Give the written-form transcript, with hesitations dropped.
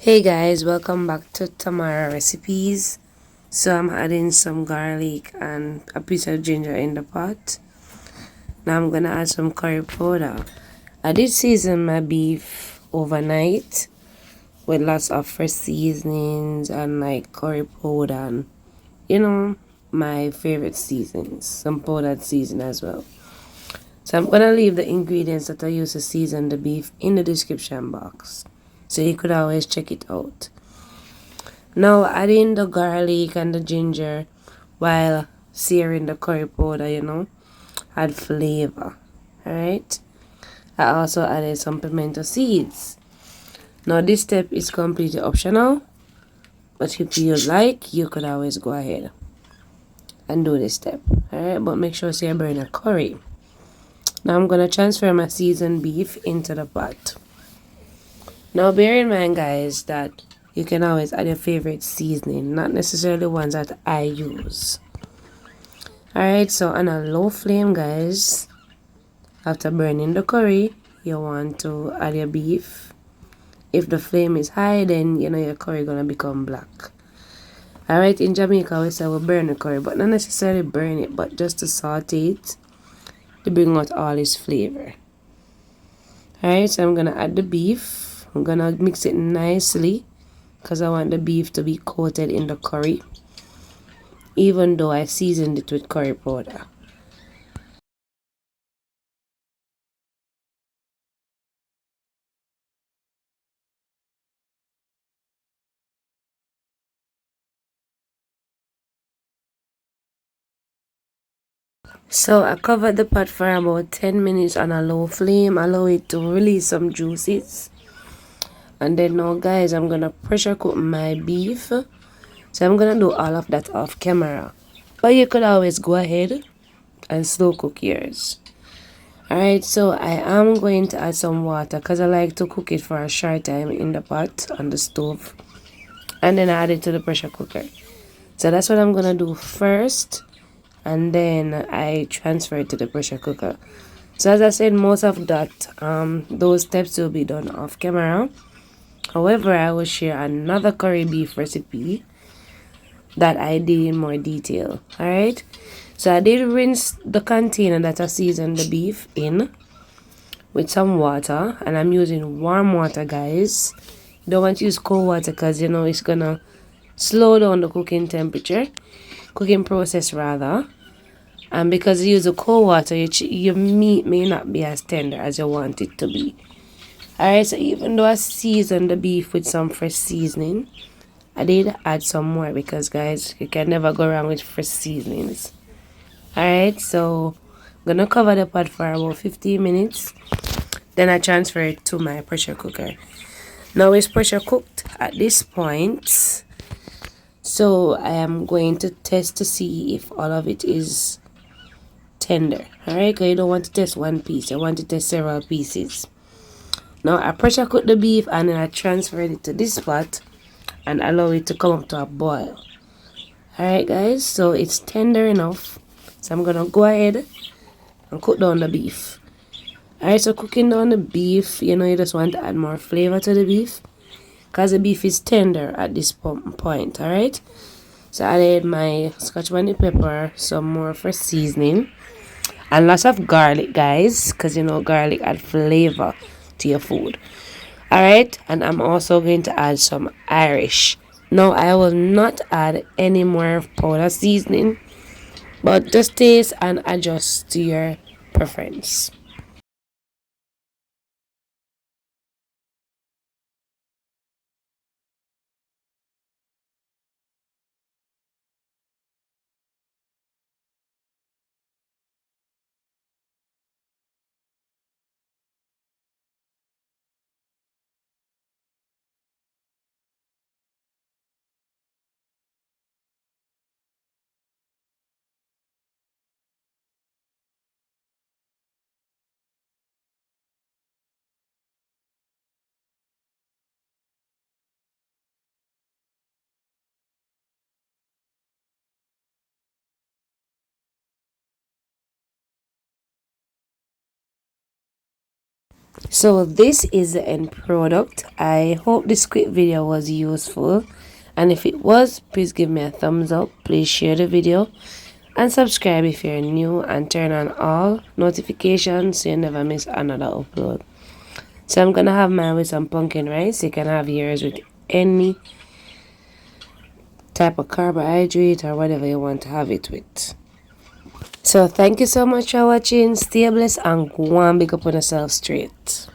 Hey guys, welcome back to Tamara Recipes. So I'm adding some garlic and a piece of ginger in the pot. Now I'm gonna add some curry powder. I did season my beef overnight with lots of fresh seasonings and like curry powder and my favorite seasonings, some powdered season as well. So I'm gonna leave the ingredients that I use to season the beef in the description box, so you could always check it out. Now adding the garlic and the ginger while searing the curry powder, add flavor. Alright. I also added some pimento seeds. Now this step is completely optional, but if you like, you could always go ahead and do this step. Alright, but make sure you burn a curry. Now I'm gonna transfer my seasoned beef into the pot. Now bear in mind guys that you can always add your favorite seasoning, not necessarily ones that I use. Alright, so on a low flame guys, after burning the curry, you want to add your beef. If the flame is high, then your curry gonna become black. Alright, in Jamaica we say we burn the curry, but not necessarily burn it, but just to saute it to bring out all its flavor. Alright, so I'm gonna add the beef. I'm gonna mix it nicely because I want the beef to be coated in the curry, even though I seasoned it with curry powder. So I covered the pot for about 10 minutes on a low flame, allow it to release some juices. And then now guys, I'm gonna pressure cook my beef. So I'm gonna do all of that off camera, but you could always go ahead and slow cook yours. Alright, so I am going to add some water because I like to cook it for a short time in the pot on the stove, and then I add it to the pressure cooker. So that's what I'm gonna do first, and then I transfer it to the pressure cooker. So as I said, most of those steps will be done off camera. However, I will share another curry beef recipe that I did in more detail. Alright, so I did rinse the container that I seasoned the beef in with some water, and I'm using warm water guys. You don't want to use cold water because it's gonna slow down the cooking process rather. And because you use the cold water, your meat may not be as tender as you want it to be. Alright, so even though I seasoned the beef with some fresh seasoning, I did add some more because guys, you can never go wrong with fresh seasonings. Alright, so I'm gonna cover the pot for about 15 minutes. Then I transfer it to my pressure cooker. Now it's pressure cooked at this point. So I am going to test to see if all of it is tender. Alright, because you don't want to test one piece, you want to test several pieces. Now I pressure cook the beef and then I transfer it to this pot and allow it to come up to a boil. Alright guys, so it's tender enough. So I'm gonna go ahead and cook down the beef. Alright, so cooking down the beef, you just want to add more flavor to the beef because the beef is tender at this point. Alright, so I added my scotch bonnet pepper, some more for seasoning, and lots of garlic guys, because garlic add flavor to your food. Alright, and I'm also going to add some Irish. Now I will not add any more powder seasoning, but just taste and adjust to your preference. So this is the end product. I hope this quick video was useful, and if it was, please give me a thumbs up. Please share the video and subscribe if you're new, and turn on all notifications so you never miss another upload. So I'm gonna have mine with some pumpkin rice. You can have yours with any type of carbohydrate or whatever you want to have it with. So thank you so much for watching. Stay blessed and go and big up on yourself straight.